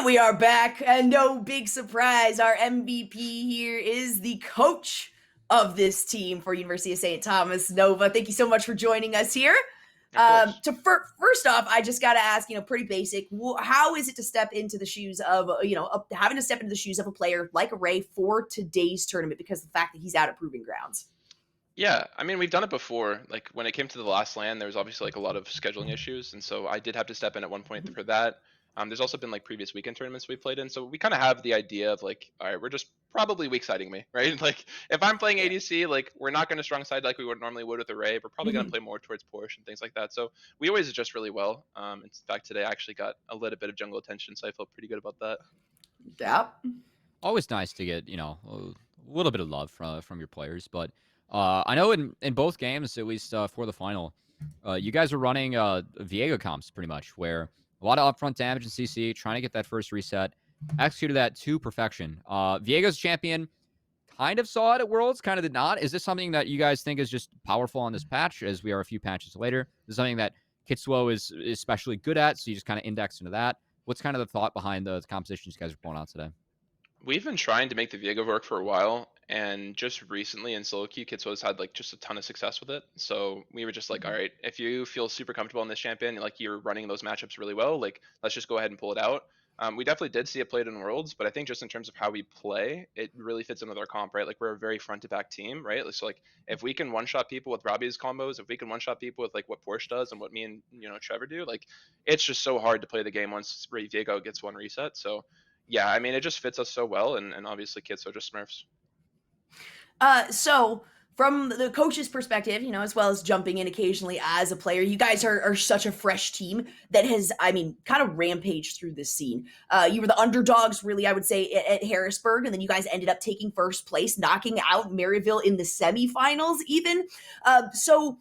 We are back, and no big surprise, our MVP here is the coach of this team for University of St. Thomas, Nova. Thank you so much for joining us here. Of course. First off, I just got to ask, pretty basic. How is it to step into the shoes of, having to step into the shoes of a player like Ray for today's tournament because of the fact that he's out at Proving Grounds? Yeah, I mean, we've done it before. Like when it came to the last LAN, there was obviously like a lot of scheduling issues, and so I did have to step in at one point for that. There's also been like previous weekend tournaments we played in, so we kind of have the idea of like, all right, we're just probably weak siding me, right? Like if I'm playing Yeah. ADC, like we're not going to strong side like we would normally would with Array. We're probably going to play more towards Porsche and things like that. So we always adjust really well. In fact, today I actually got a little bit of jungle attention, so I felt pretty good about that. Yeah. Always nice to get, a little bit of love from your players. But I know in both games, at least for the final, you guys were running Viego comps pretty much, where a lot of upfront damage in CC, trying to get that first reset, executed that to perfection. Viego's champion kind of saw it at Worlds, kind of did not. Is this something that you guys think is just powerful on this patch, as we are a few patches later? Is this something that Kitsuo is especially good at, so you just kind of index into that? What's kind of the thought behind the compositions you guys are pulling out today? We've been trying to make the Viego work for a while, and just recently in solo queue, Kitsuo's had like just a ton of success with it. So we were just like, all right, if you feel super comfortable in this champion, like you're running those matchups really well, like let's just go ahead and pull it out. We definitely did see it played in Worlds, but I think just in terms of how we play, it really fits in with our comp, right? Like we're a very front to back team, right? So like if we can one shot people with Robbie's combos, if we can one shot people with like what Porsche does and what me and Trevor do, like it's just so hard to play the game once Viego gets one reset. So yeah, I mean, it just fits us so well, and obviously kids are just Smurfs. So from the coach's perspective, as well as jumping in occasionally as a player, you guys are such a fresh team that has, kind of rampaged through this scene. You were the underdogs, really, I would say, at Harrisburg, and then you guys ended up taking first place, knocking out Maryville in the semifinals, even. So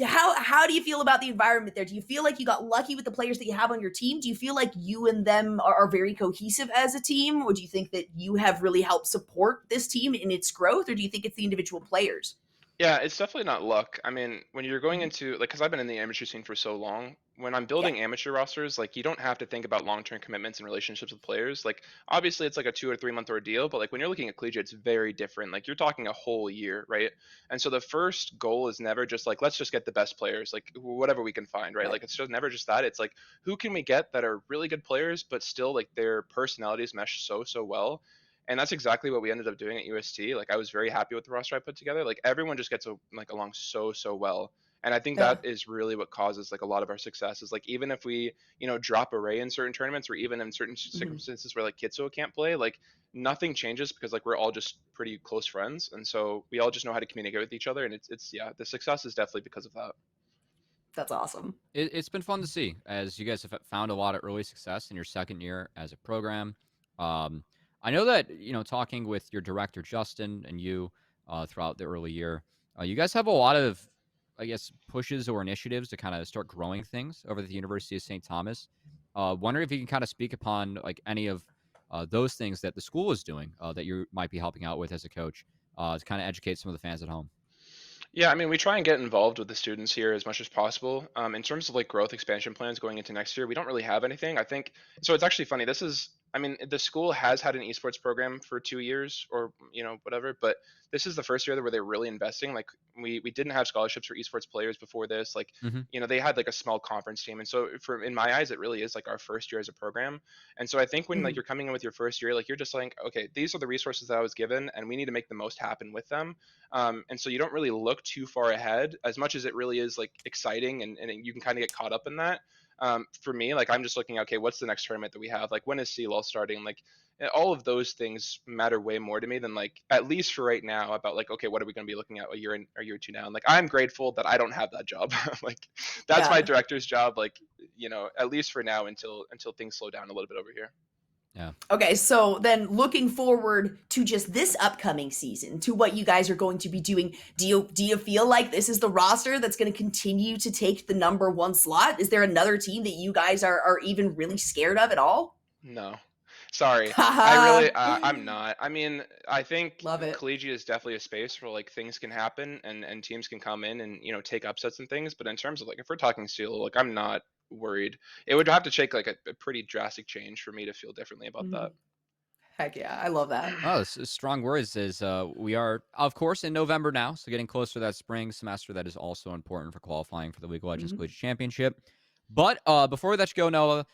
how do you feel about the environment there? Do you feel like you got lucky with the players that you have on your team? Do you feel like you and them are very cohesive as a team? Or do you think that you have really helped support this team in its growth? Or do you think it's the individual players? Yeah, it's definitely not luck. I mean, when you're going into like, because I've been in the amateur scene for so long, when I'm Yeah. building amateur rosters, like you don't have to think about long-term commitments and relationships with players. Like obviously it's like a 2 or 3 month ordeal, but like when you're looking at collegiate, it's very different. Like you're talking a whole year, right? And so the first goal is never just like let's just get the best players, like whatever we can find, right? Right. Like it's just never just that. It's like who can we get that are really good players, but still like their personalities mesh so well. And that's exactly what we ended up doing at UST. Like I was very happy with the roster I put together. Like everyone just gets like along so well. And I think Yeah. that is really what causes like a lot of our success is like even if we, drop array in certain tournaments or even in certain Mhm. circumstances where like Kitsuo can't play, like nothing changes because like we're all just pretty close friends. And so we all just know how to communicate with each other. And it's yeah, the success is definitely because of that. That's awesome. It's been fun to see as you guys have found a lot of early success in your second year as a program. Um, I know that talking with your director Justin and you throughout the early year, you guys have a lot of, I guess, pushes or initiatives to kind of start growing things over at the University of St. Thomas. Wondering if you can kind of speak upon like any of those things that the school is doing that you might be helping out with as a coach to kind of educate some of the fans at home. Yeah, I mean, we try and get involved with the students here as much as possible. In terms of like growth expansion plans going into next year, we don't really have anything. I think so. It's actually funny. I mean, the school has had an esports program for 2 years or whatever, but this is the first year where they're really investing. Like we didn't have scholarships for esports players before this. Like Mm-hmm. they had like a small conference team, and so for in my eyes, it really is like our first year as a program. And so I think when like Mhm. you're coming in with your first year, like you're just like, okay, these are the resources that I was given, and we need to make the most happen with them. And so you don't really look too far ahead as much as it really is like exciting and you can kind of get caught up in that. For me, like I'm just looking, okay, what's the next tournament that we have? Like when is CLOL starting? Like all of those things matter way more to me than like, at least for right now, about like, okay, what are we going to be looking at a year or year or two now? And like, I'm grateful that I don't have that job. Like that's my Yeah. director's job. Like, at least for now until things slow down a little bit over here. Yeah. Okay, so then looking forward to just this upcoming season, to what you guys are going to be doing, do you feel like this is the roster that's going to continue to take the number one slot? Is there another team that you guys are even really scared of at all? No. Sorry. Haha. I'm not. I mean, I think Love it. collegiate is definitely a space where like things can happen and teams can come in and take upsets and things. But in terms of like if we're talking steel, like I'm not worried. It would have to take like a pretty drastic change for me to feel differently about Mhm. that. Heck yeah, I love that. Oh, strong words. Is we are of course in November now, so getting closer to that spring semester that is also important for qualifying for the League of Legends Mhm. Collegiate Championship. But before we let you go, Noah,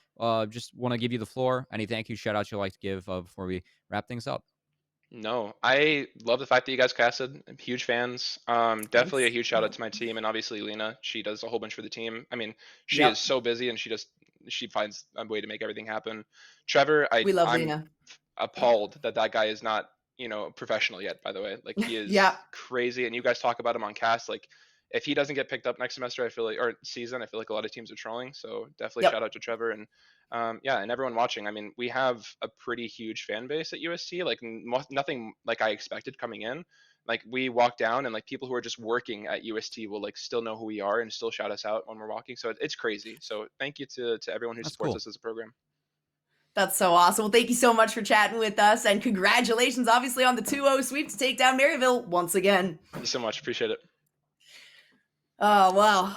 just want to give you the floor. Any thank you shout outs you'd like to give before we wrap things up? No, I love the fact that you guys casted. I'm huge fans. Definitely a Thanks. huge shout out to my team and obviously Lena. She does a whole bunch for the team. I mean, she is Yep, so busy and she finds a way to make everything happen. Trevor, we love I'm Lena. appalled that that guy is not, professional yet, by the way. Like he Yeah, is crazy and you guys talk about him on cast. Like if he doesn't get picked up next semester, I feel like, or season, I feel like a lot of teams are trolling. So definitely shout yep. out to Trevor and yeah, and everyone watching. I mean, we have a pretty huge fan base at UST. Like nothing like I expected coming in. Like we walk down and like people who are just working at UST will like still know who we are and still shout us out when we're walking. So it's crazy. So thank you to everyone who That's supports cool. us as a program. That's so awesome. Well, thank you so much for chatting with us, and congratulations, obviously, on the 2-0 sweep to take down Maryville once again. Thank you so much. Appreciate it. Oh, wow.